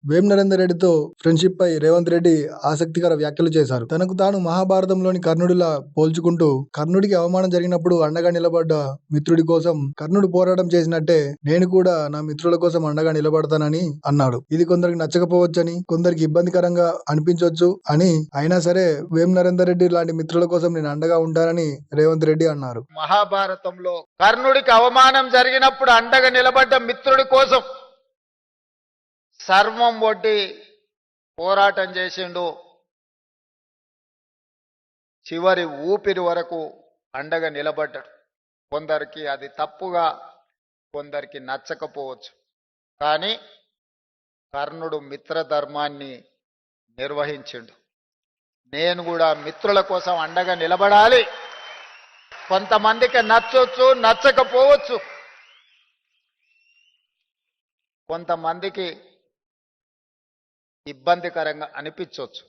వేం నరేందర్ రెడ్డితో ఫ్రెండ్షిప్ పై రేవంత్ రెడ్డి ఆసక్తికర వ్యాఖ్యలు చేశారు. తనకు తాను మహాభారతంలోని కర్ణుడిలా పోల్చుకుంటూ కర్ణుడికి అవమానం జరిగినప్పుడు అండగా నిలబడ్డ మిత్రుడి కోసం కర్ణుడు పోరాటం చేసినట్టే నేను కూడా నా మిత్రుల కోసం అండగా నిలబడతానని అన్నాడు. ఇది కొందరికి నచ్చకపోవచ్చని, కొందరికి ఇబ్బందికరంగా అనిపించవచ్చు అని, అయినా సరే వేం నరేందర్ రెడ్డి లాంటి మిత్రుల కోసం నేను అండగా ఉంటానని రేవంత్ రెడ్డి అన్నారు. మహాభారతంలో కర్ణుడికి అవమానం జరిగినప్పుడు అండగా నిలబడ్డ మిత్రుడి కోసం సర్వం ఒడ్డి పోరాటం చేసిండు. చివరి ఊపిరి వరకు అండగా నిలబడ్డాడు. కొందరికి అది తప్పుగా, కొందరికి నచ్చకపోవచ్చు. కానీ కర్ణుడు మిత్రధర్మాన్ని నిర్వహించిండు. నేను కూడా మిత్రుల కోసం అండగా నిలబడాలి. కొంతమందికి నచ్చొచ్చు, నచ్చకపోవచ్చు. కొంతమందికి ఇబ్బందికరంగా అనిపించవచ్చు.